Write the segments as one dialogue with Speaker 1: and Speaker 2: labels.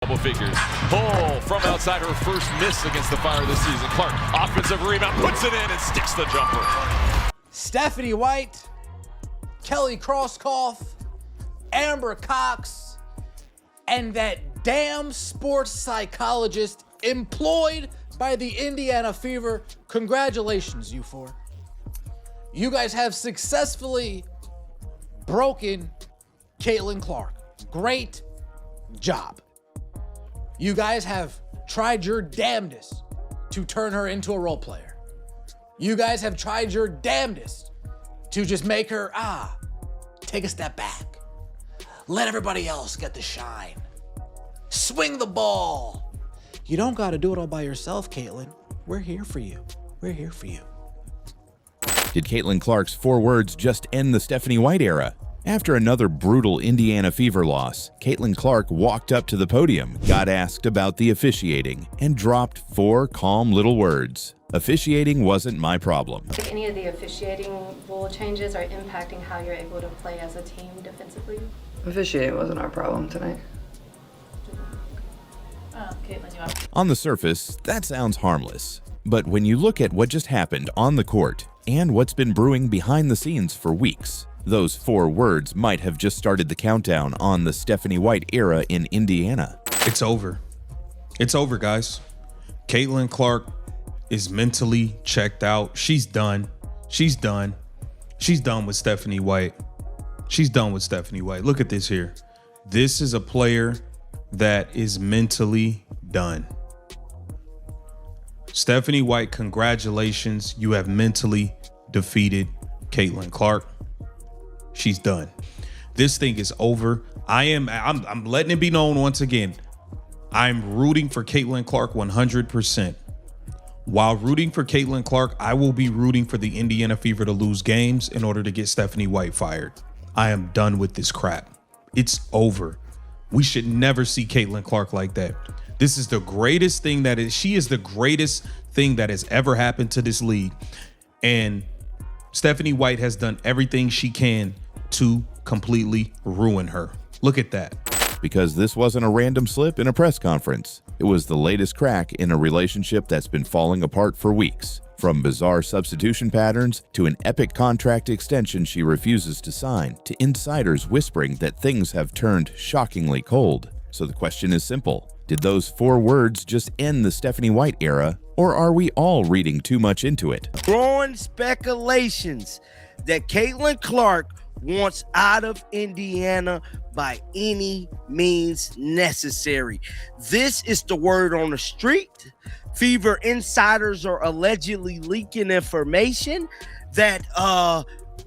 Speaker 1: Double figures. Pull from outside, her first miss against the Fire this season. Clark, offensive rebound, puts it in and sticks the jumper.
Speaker 2: Stephanie White, Kelly Krauskopf, Amber Cox, and that damn sports psychologist employed by the Indiana Fever. Congratulations, you four. You guys have successfully broken Caitlin Clark. Great job. You guys have tried your damnedest to turn her into a role player. You guys have tried your damnedest to just make her, take a step back. Let everybody else get the shine. Swing the ball. You don't gotta do it all by yourself, Caitlin. We're here for you. We're here for you.
Speaker 3: Did Caitlin Clark's 4 words just end the Stephanie White era? After another brutal Indiana Fever loss, Caitlin Clark walked up to the podium, got asked about the officiating, and dropped 4 calm little words. Officiating wasn't my problem.
Speaker 4: If any of the officiating rule changes are impacting how you're able to play as a team defensively?
Speaker 5: Officiating wasn't our problem tonight.
Speaker 4: Caitlin, you have...
Speaker 3: On the surface, that sounds harmless. But when you look at what just happened on the court and what's been brewing behind the scenes for weeks, those 4 words might have just started the countdown on the Stephanie White era in Indiana.
Speaker 6: It's over. It's over, guys. Caitlin Clark is mentally checked out. She's done. She's done. She's done with Stephanie White. She's done with Stephanie White. Look at this here. This is a player that is mentally done. Stephanie White, congratulations. You have mentally defeated Caitlin Clark. She's done. This thing is over. I'm letting it be known once again. I'm rooting for Caitlin Clark 100%. While rooting for Caitlin Clark, I will be rooting for the Indiana Fever to lose games in order to get Stephanie White fired. I am done with this crap. It's over. We should never see Caitlin Clark like that. This is the greatest thing she is the greatest thing that has ever happened to this league. And Stephanie White has done everything she can to completely ruin her. Look at that.
Speaker 3: Because this wasn't a random slip in a press conference. It was the latest crack in a relationship that's been falling apart for weeks. From bizarre substitution patterns to an epic contract extension she refuses to sign, to insiders whispering that things have turned shockingly cold. So the question is simple. Did those 4 words just end the Stephanie White era, or are we all reading too much into it?
Speaker 7: Growing speculations that Caitlin Clark wants out of Indiana by any means necessary. This is the word on the street. Fever insiders are allegedly leaking information that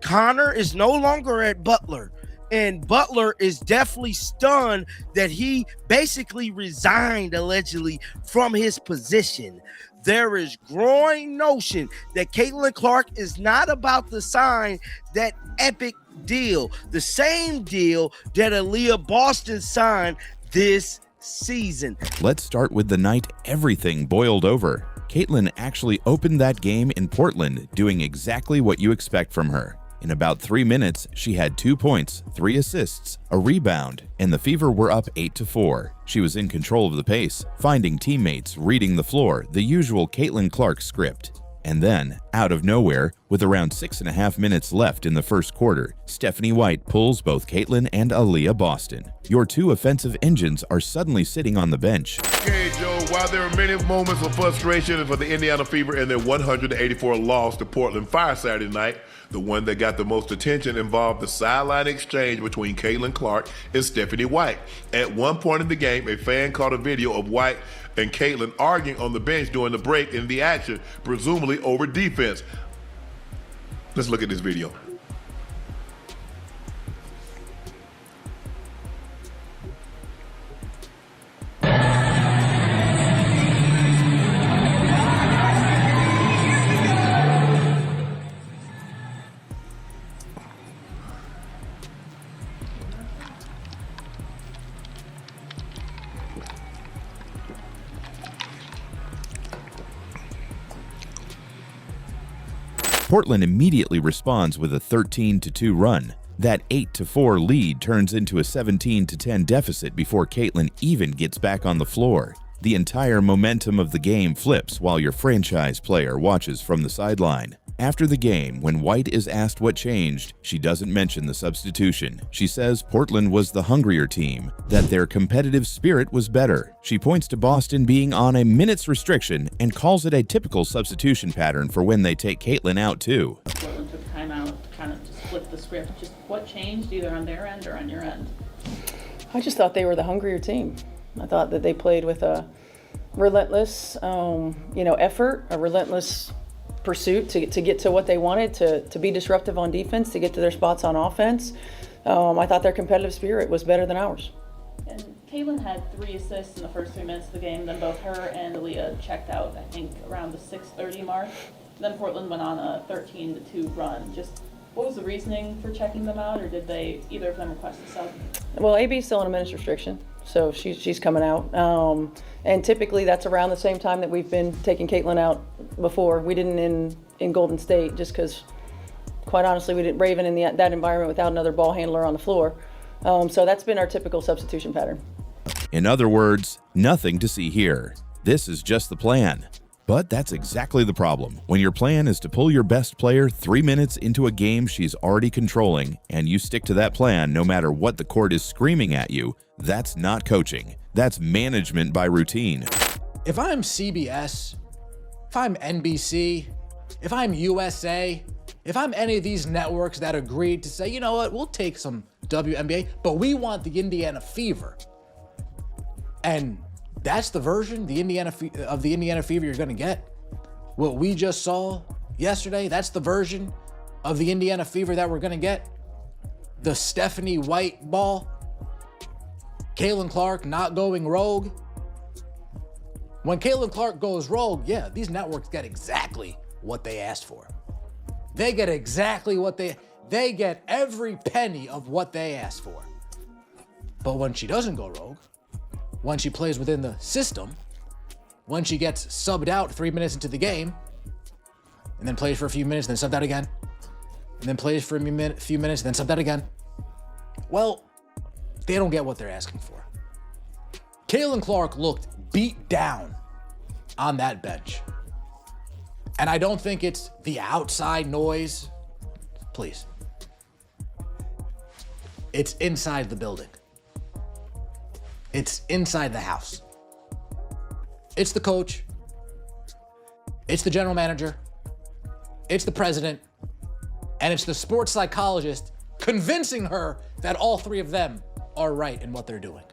Speaker 7: Connor is no longer at Butler. And Butler is definitely stunned that he basically resigned allegedly from his position. There is growing notion that Caitlin Clark is not about to sign that epic deal, the same deal that Aaliyah Boston signed this season.
Speaker 3: Let's start with the night everything boiled over. Caitlin actually opened that game in Portland, doing exactly what you expect from her. In about 3 minutes, she had 2 points, 3 assists, a rebound, and the Fever were up 8-4. She was in control of the pace, finding teammates, reading the floor, the usual Caitlin Clark script. And then, out of nowhere, with around 6.5 minutes left in the first quarter, Stephanie White pulls both Caitlin and Aaliyah Boston. Your 2 offensive engines are suddenly sitting on the bench.
Speaker 8: Okay, Joe, while there are many moments of frustration for the Indiana Fever in their 184 loss to Portland Fire Saturday night, the one that got the most attention involved the sideline exchange between Caitlin Clark and Stephanie White. At one point in the game, a fan caught a video of White and Caitlin arguing on the bench during the break in the action, presumably over defense. Let's look at this video.
Speaker 3: Portland immediately responds with a 13-2 run. That 8-4 lead turns into a 17-10 deficit before Caitlin even gets back on the floor. The entire momentum of the game flips while your franchise player watches from the sideline. After the game, when White is asked what changed, she doesn't mention the substitution. She says Portland was the hungrier team, that their competitive spirit was better. She points to Boston being on a minutes restriction and calls it a typical substitution pattern for when they take Caitlin out too.
Speaker 9: Portland took time out, kind of just flipped the script. Just what changed either on their end or on your end?
Speaker 10: I just thought they were the hungrier team. I thought that they played with a relentless, effort, a relentless pursuit to get to what they wanted, to be disruptive on defense, to get to their spots on offense. I thought their competitive spirit was better than ours.
Speaker 9: And Caitlin had 3 assists in the first 3 minutes of the game. Then both her and Aaliyah checked out, I think, around the 6:30 mark. Then Portland went on a 13-2 run. Just what was the reasoning for checking them out, or did either of them request a sub?
Speaker 10: Well, AB's still on a minutes restriction, so she's coming out. And typically that's around the same time that we've been taking Caitlin out before. We didn't in Golden State just because, quite honestly, we didn't Raven in that environment without another ball handler on the floor. So that's been our typical substitution pattern.
Speaker 3: In other words, nothing to see here. This is just the plan. But that's exactly the problem. When your plan is to pull your best player 3 minutes into a game she's already controlling, and you stick to that plan no matter what the court is screaming at you, that's not coaching. That's management by routine.
Speaker 2: If I'm CBS, if I'm NBC, if I'm USA, if I'm any of these networks that agreed to say, you know what, we'll take some WNBA, but we want the Indiana Fever. And that's the version of the Indiana Fever you're going to get. What we just saw yesterday, that's the version of the Indiana Fever that we're going to get. The Stephanie White ball. Caitlin Clark not going rogue. When Caitlin Clark goes rogue, yeah, these networks get exactly what they asked for. They get exactly what they get every penny of what they asked for. But when she doesn't go rogue, when she plays within the system, when she gets subbed out 3 minutes into the game, and then plays for a few minutes, then subbed out again, and then plays for a few minutes, then subbed out again, well, they don't get what they're asking for. Caitlin Clark looked beat down on that bench. And I don't think it's the outside noise. Please. It's inside the building. It's inside the house. It's the coach. It's the general manager. It's the president. And it's the sports psychologist convincing her that all 3 of them are right in what they're doing.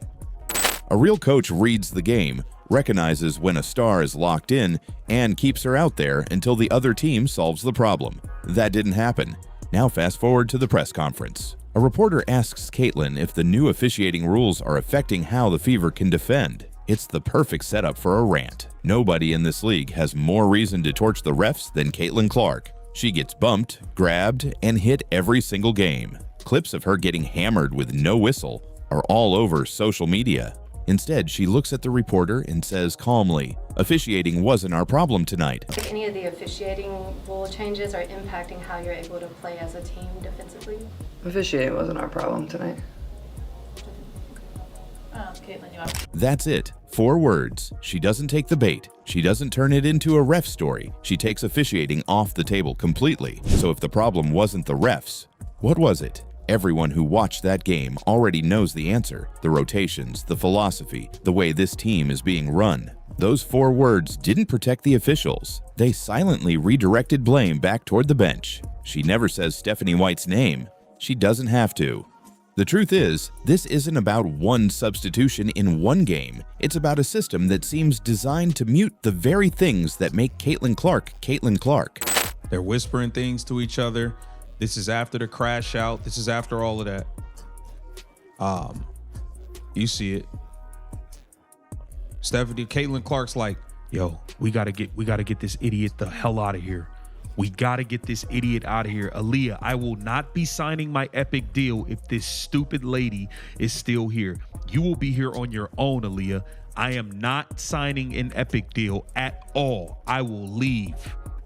Speaker 3: A real coach reads the game, recognizes when a star is locked in, and keeps her out there until the other team solves the problem. That didn't happen. Now fast forward to the press conference. A reporter asks Caitlin if the new officiating rules are affecting how the Fever can defend. It's the perfect setup for a rant. Nobody in this league has more reason to torch the refs than Caitlin Clark. She gets bumped, grabbed, and hit every single game. Clips of her getting hammered with no whistle are all over social media. Instead, she looks at the reporter and says calmly, "Officiating wasn't our problem tonight."
Speaker 4: If any of the officiating rule changes are impacting how you're able to play as a team defensively?
Speaker 5: Officiating wasn't our problem tonight.
Speaker 9: Caitlin, you have.
Speaker 3: That's it. 4 words. She doesn't take the bait. She doesn't turn it into a ref story. She takes officiating off the table completely. So if the problem wasn't the refs, what was it? Everyone who watched that game already knows the answer. The rotations, the philosophy, the way this team is being run. Those 4 words didn't protect the officials. They silently redirected blame back toward the bench. She never says Stephanie White's name. She doesn't have to. The truth is, this isn't about one substitution in one game. It's about a system that seems designed to mute the very things that make Caitlin Clark Caitlin Clark.
Speaker 6: They're whispering things to each other. This is after the crash out. This is after all of that. You see it. Caitlin Clark's like, yo, we gotta get this idiot the hell out of here. We gotta get this idiot out of here. Aaliyah, I will not be signing my epic deal if this stupid lady is still here. You will be here on your own, Aaliyah. I am not signing an epic deal at all. I will leave.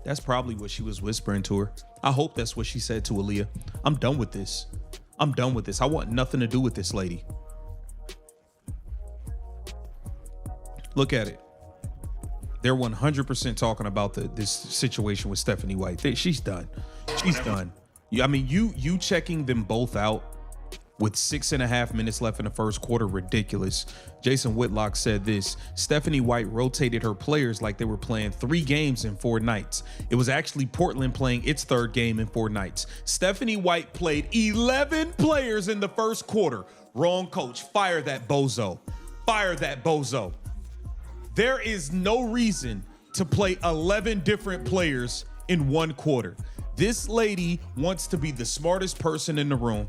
Speaker 6: That's probably what she was whispering to her. I hope that's what she said to Aaliyah. I'm done with this. I'm done with this. I want nothing to do with this lady. Look at it. They're 100% talking about this situation with Stephanie White. She's done. She's done. I mean, you checking them both out with 6.5 minutes left in the first quarter, ridiculous. Jason Whitlock said this: Stephanie White rotated her players like they were playing 3 games in 4 nights. It was actually Portland playing its 3rd game in 4 nights. Stephanie White played 11 players in the first quarter. Wrong coach. Fire that bozo. Fire that bozo. There is no reason to play 11 different players in 1 quarter. This lady wants to be the smartest person in the room.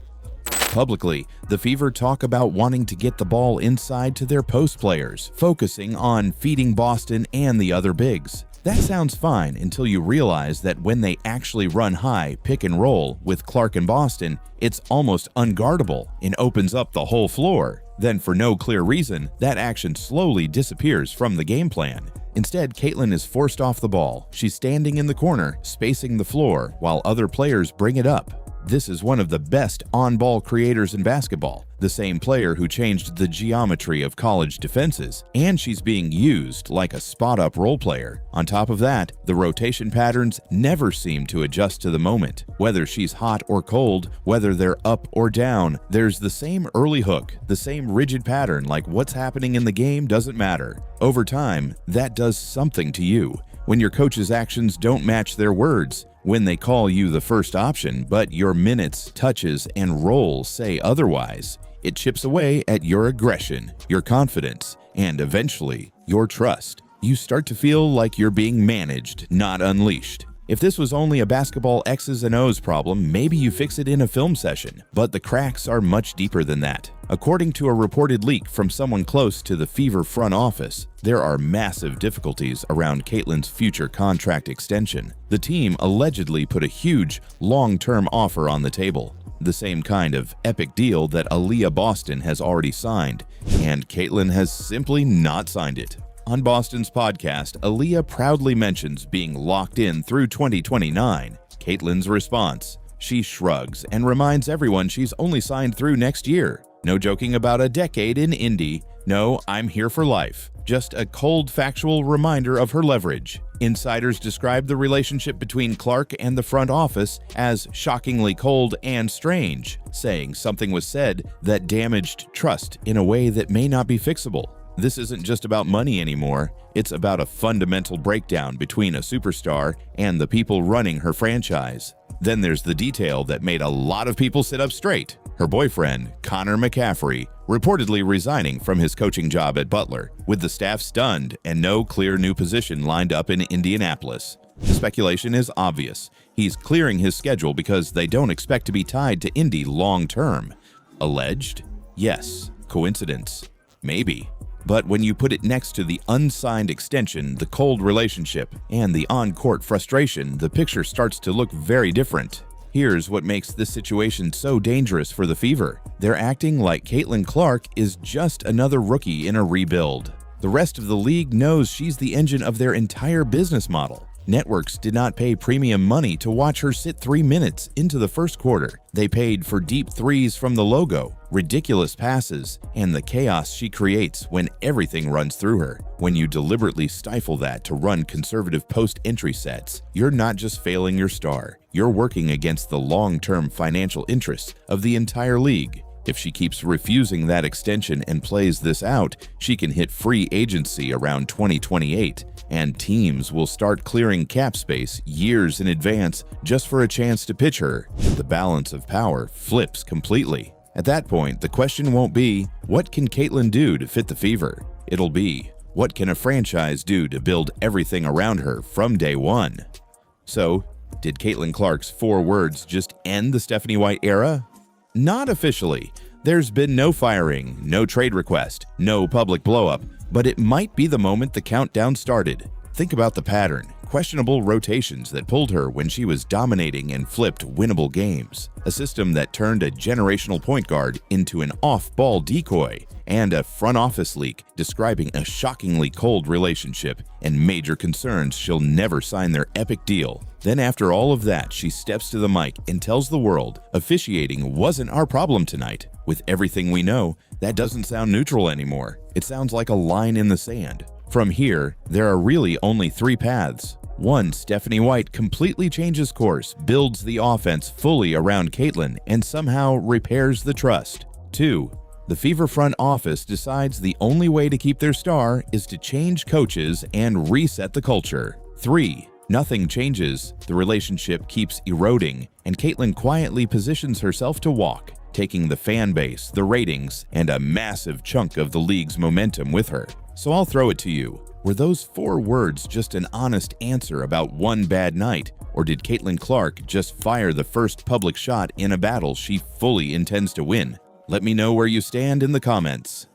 Speaker 3: Publicly, the Fever talk about wanting to get the ball inside to their post players, focusing on feeding Boston and the other bigs. That sounds fine until you realize that when they actually run high, pick and roll with Clark and Boston, it's almost unguardable and opens up the whole floor. Then, for no clear reason, that action slowly disappears from the game plan. Instead, Caitlin is forced off the ball. She's standing in the corner, spacing the floor, while other players bring it up. This is one of the best on-ball creators in basketball, the same player who changed the geometry of college defenses, and she's being used like a spot-up role player. On top of that, the rotation patterns never seem to adjust to the moment. Whether she's hot or cold, whether they're up or down, there's the same early hook, the same rigid pattern, like what's happening in the game doesn't matter. Over time, that does something to you. When your coach's actions don't match their words, when they call you the first option, but your minutes, touches, and roles say otherwise, it chips away at your aggression, your confidence, and eventually, your trust. You start to feel like you're being managed, not unleashed. If this was only a basketball X's and O's problem, maybe you fix it in a film session, but the cracks are much deeper than that. According to a reported leak from someone close to the Fever front office, there are massive difficulties around Caitlin's future contract extension. The team allegedly put a huge, long-term offer on the table, the same kind of epic deal that Aaliyah Boston has already signed, and Caitlin has simply not signed it. On Boston's podcast, Aaliyah proudly mentions being locked in through 2029. Caitlin's response: she shrugs and reminds everyone she's only signed through next year. No joking about a decade in Indy. No, I'm here for life. Just a cold, factual reminder of her leverage. Insiders describe the relationship between Clark and the front office as shockingly cold and strange, saying something was said that damaged trust in a way that may not be fixable. This isn't just about money anymore. It's about a fundamental breakdown between a superstar and the people running her franchise. Then there's the detail that made a lot of people sit up straight. Her boyfriend, Connor McCaffrey, reportedly resigning from his coaching job at Butler, with the staff stunned and no clear new position lined up in Indianapolis. The speculation is obvious. He's clearing his schedule because they don't expect to be tied to Indy long term. Alleged? Yes. Coincidence? Maybe. But when you put it next to the unsigned extension, the cold relationship, and the on-court frustration, the picture starts to look very different. Here's what makes this situation so dangerous for the Fever. They're acting like Caitlin Clark is just another rookie in a rebuild. The rest of the league knows she's the engine of their entire business model. Networks did not pay premium money to watch her sit 3 minutes into the first quarter. They paid for deep threes from the logo, ridiculous passes, and the chaos she creates when everything runs through her. When you deliberately stifle that to run conservative post-entry sets, you're not just failing your star, you're working against the long-term financial interests of the entire league. If she keeps refusing that extension and plays this out, she can hit free agency around 2028, and teams will start clearing cap space years in advance just for a chance to pitch her. The balance of power flips completely. At that point, the question won't be, what can Caitlin do to fit the Fever? It'll be, what can a franchise do to build everything around her from day one? So, did Caitlin Clark's 4 words just end the Stephanie White era? Not officially. There's been no firing, no trade request, no public blowup, but it might be the moment the countdown started. Think about the pattern. Questionable rotations that pulled her when she was dominating and flipped winnable games. A system that turned a generational point guard into an off-ball decoy. And a front office leak describing a shockingly cold relationship and major concerns she'll never sign their epic deal. Then after all of that, she steps to the mic and tells the world, officiating wasn't our problem tonight. With everything we know, that doesn't sound neutral anymore. It sounds like a line in the sand. From here, there are really only 3 paths. 1. Stephanie White completely changes course, builds the offense fully around Caitlin, and somehow repairs the trust. 2. The Fever front office decides the only way to keep their star is to change coaches and reset the culture. 3. Nothing changes, the relationship keeps eroding, and Caitlin quietly positions herself to walk, taking the fan base, the ratings, and a massive chunk of the league's momentum with her. So I'll throw it to you. Were those 4 words just an honest answer about one bad night, or did Caitlin Clark just fire the first public shot in a battle she fully intends to win? Let me know where you stand in the comments.